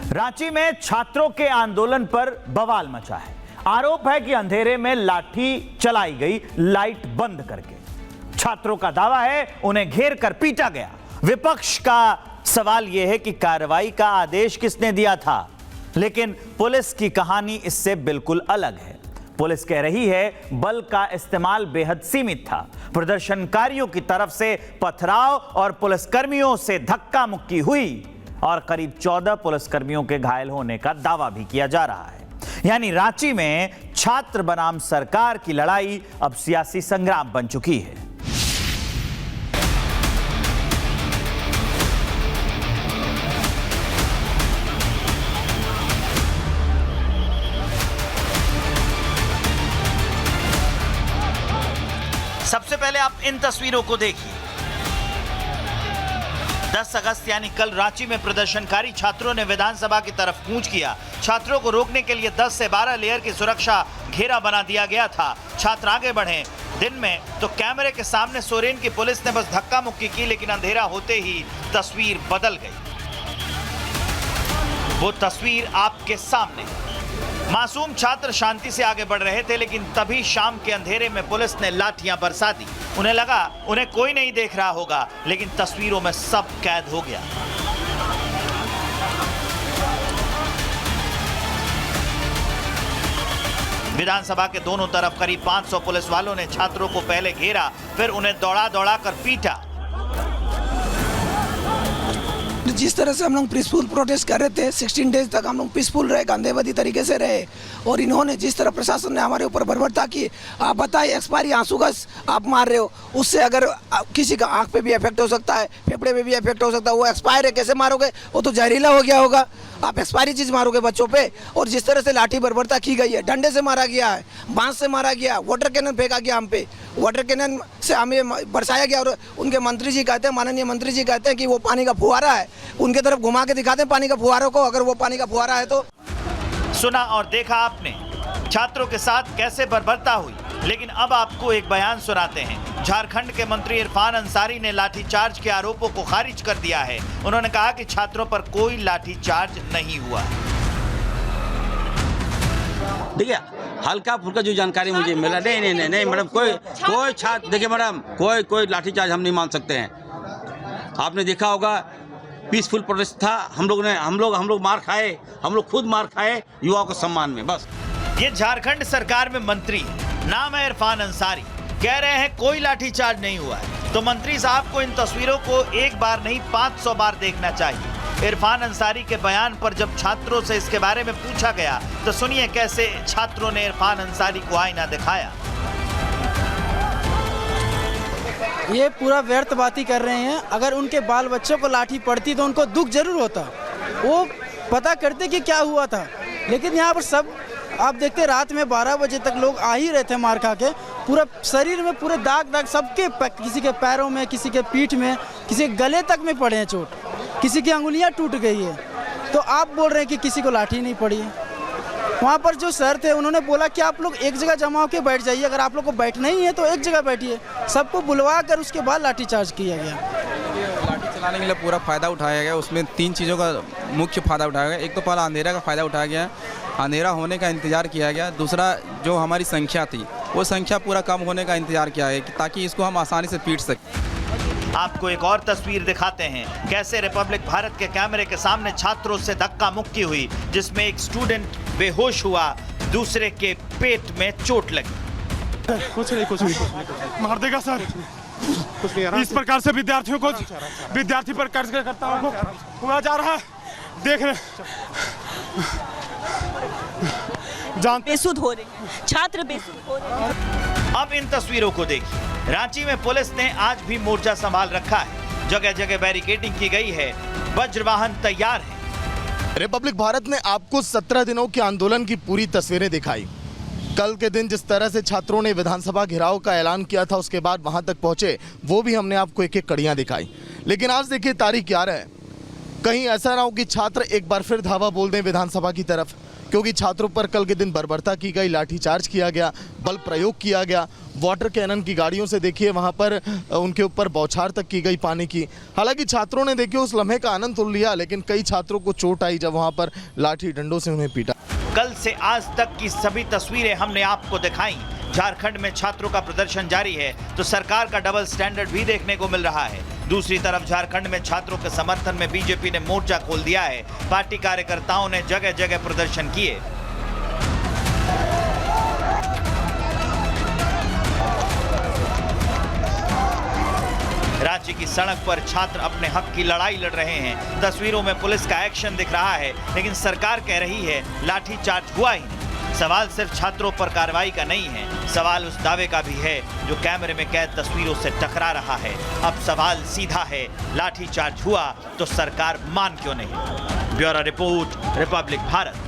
रांची में छात्रों के आंदोलन पर बवाल मचा है। आरोप है कि अंधेरे में लाठी चलाई गई, लाइट बंद करके। छात्रों का दावा है उन्हें घेर कर पीटा गया। विपक्ष का सवाल यह है कि कार्रवाई का आदेश किसने दिया था, लेकिन पुलिस की कहानी इससे बिल्कुल अलग है। पुलिस कह रही है बल का इस्तेमाल बेहद सीमित था। प्रदर्शनकारियों की तरफ से पथराव और पुलिसकर्मियों से धक्का मुक्की हुई और करीब 14 पुलिसकर्मियों के घायल होने का दावा भी किया जा रहा है। यानी रांची में छात्र बनाम सरकार की लड़ाई अब सियासी संग्राम बन चुकी है। सबसे पहले आप इन तस्वीरों को देखिए। 10 अगस्त यानी कल रांची में प्रदर्शनकारी छात्रों ने विधानसभा की तरफ कूच किया। छात्रों को रोकने के लिए 10 से 12 लेयर की सुरक्षा घेरा बना दिया गया था। छात्र आगे बढ़े। दिन में तो कैमरे के सामने सोरेन की पुलिस ने बस धक्का मुक्की की, लेकिन अंधेरा होते ही तस्वीर बदल गई। वो तस्वीर आपके सामने। मासूम छात्र शांति से आगे बढ़ रहे थे, लेकिन तभी शाम के अंधेरे में पुलिस ने लाठियां बरसा दी। उन्हें लगा उन्हें कोई नहीं देख रहा होगा, लेकिन तस्वीरों में सब कैद हो गया। विधानसभा के दोनों तरफ करीब 500 पुलिस वालों ने छात्रों को पहले घेरा, फिर उन्हें दौड़ा दौड़ा कर पीटा। जिस तरह से हम लोग पीसफुल प्रोटेस्ट कर रहे थे, 16 डेज तक हम लोग पीसफुल रहे, गांधीवादी तरीके से रहे, और इन्होंने जिस तरह प्रशासन ने हमारे ऊपर बर्बरता की। आप बताइए, एक्सपायरी आंसू गैस आप मार रहे हो, उससे अगर किसी का आंख पे भी इफेक्ट हो सकता है, फेफड़े पे भी इफेक्ट हो सकता है। वो एक्सपायर है, कैसे मारोगे? वो तो जहरीला हो गया होगा। आप एक्सपायरी चीज मारोगे बच्चों पे? और जिस तरह से लाठी बर्बरता की गई है, डंडे से मारा गया है, बांस से मारा गया, वाटर कैनन फेंका गया हम पे, वाटर कैनन से हमें बरसाया गया। और उनके मंत्री जी कहते हैं, माननीय मंत्री जी कहते हैं कि वो पानी का फुहारा है। उनके तरफ घुमा के दिखाते हैं पानी का फुहारों को, अगर वो पानी का फुहारा है तो। सुना और देखा आपने छात्रों के साथ कैसे बर्बरता हुई, लेकिन अब आपको एक बयान सुनाते हैं। झारखंड के मंत्री इरफान अंसारी ने लाठीचार्ज के आरोपों को खारिज कर दिया है। उन्होंने कहा कि छात्रों पर कोई लाठीचार्ज नहीं हुआ। देखिए, हल्का फुल्का जो जानकारी मुझे मिला, नहीं मैडम, कोई छात्र, देखिए मैडम, कोई लाठीचार्ज हम नहीं मान सकते हैं। आपने देखा होगा पीसफुल प्रोटेस्ट था। हम लोग मार खाए, हम लोग खुद मार खाए युवाओं के सम्मान में। बस ये झारखंड सरकार में मंत्री है, नाम है इरफान अंसारी, कह रहे हैं कोई लाठीचार्ज नहीं हुआ है। तो मंत्री साहब को इन तस्वीरों को एक बार नहीं 500 बार देखना चाहिए। इरफान अंसारी के बयान पर जब छात्रों से इसके बारे में पूछा गया, तो सुनिए कैसे छात्रों ने इरफान अंसारी को आईना दिखाया। ये पूरा व्यर्थ बाती कर रहे हैं। अगर उनके बाल बच्चों को लाठी पड़ती तो उनको दुख जरूर होता, वो पता करते कि क्या हुआ था। लेकिन यहाँ पर सब आप देखते, रात में 12 बजे तक लोग आ ही रहे थे मार खा के। पूरा शरीर में पूरे दाग सबके, किसी के पैरों में, किसी के पीठ में, किसी के गले तक में पड़े हैं चोट, किसी की अंगुलियां टूट गई है। तो आप बोल रहे हैं कि किसी को लाठी नहीं पड़ी है। वहाँ पर जो सर थे उन्होंने बोला कि आप लोग एक जगह जमा होकर बैठ जाइए, अगर आप लोग को बैठना ही है तो एक जगह बैठिए। सबको बुलवा कर उसके बाद लाठीचार्ज किया गया। लाठी चलाने के लिए पूरा फ़ायदा उठाया गया। उसमें 3 चीज़ों का मुख्य फ़ायदा उठाया गया। एक तो पहला अंधेरा का फ़ायदा उठाया गया, अंधेरा होने का इंतज़ार किया गया। दूसरा, जो हमारी संख्या थी वो संख्या पूरा कम होने का इंतज़ार किया है, ताकि इसको हम आसानी से पीट सकें। आपको एक और तस्वीर दिखाते हैं, कैसे रिपब्लिक भारत के कैमरे के सामने छात्रों से धक्का मुक्की हुई, जिसमें एक स्टूडेंट बेहोश हुआ, दूसरे के पेट में चोट लगी। कुछ नहीं मार देगा सर। इस प्रकार से विद्यार्थी पर कर्ज करता हुआ जा रहा है। देख रहे बेसुध हो रहे हैं, छात्र बेसुध हो रहे हैं। अब इन तस्वीरों को देखिए। रांची में पुलिस ने आज भी मोर्चा संभाल रखा है। जगह जगह बैरिकेडिंग की गई है, वज्रवाहन तैयार है। रिपब्लिक भारत ने आपको 17 दिनों के आंदोलन की पूरी तस्वीरें दिखाई। कल के दिन जिस तरह से छात्रों ने विधानसभा घेराव का ऐलान किया था, उसके बाद वहां तक पहुंचे, वो भी हमने आपको एक एक कड़ियां दिखाई। लेकिन आज देखिए तारीख 11 है। कहीं ऐसा ना हो कि छात्र एक बार फिर धावा बोल दें विधानसभा की तरफ, क्योंकि छात्रों पर कल के दिन बर्बरता की गई, लाठीचार्ज किया गया, बल प्रयोग किया गया, वाटर कैनन की गाड़ियों से देखिए वहां पर उनके ऊपर बौछार तक की गई पानी की। हालांकि छात्रों ने देखिए उस लम्हे का आनंद तो लिया, लेकिन कई छात्रों को चोट आई जब वहां पर लाठी डंडों से उन्हें पीटा। कल से आज तक की सभी तस्वीरें हमने आपको दिखाई। झारखंड में छात्रों का प्रदर्शन जारी है तो सरकार का डबल स्टैंडर्ड भी देखने को मिल रहा है। दूसरी तरफ झारखंड में छात्रों के समर्थन में बीजेपी ने मोर्चा खोल दिया है। पार्टी कार्यकर्ताओं ने जगह जगह प्रदर्शन किए। रांची की सड़क पर छात्र अपने हक की लड़ाई लड़ रहे हैं। तस्वीरों में पुलिस का एक्शन दिख रहा है, लेकिन सरकार कह रही है लाठीचार्ज हुआ ही नहीं। सवाल सिर्फ छात्रों पर कार्रवाई का नहीं है, सवाल उस दावे का भी है जो कैमरे में कैद तस्वीरों से टकरा रहा है। अब सवाल सीधा है, लाठीचार्ज हुआ तो सरकार मान क्यों नहीं? Bureau report, Republic Bharat.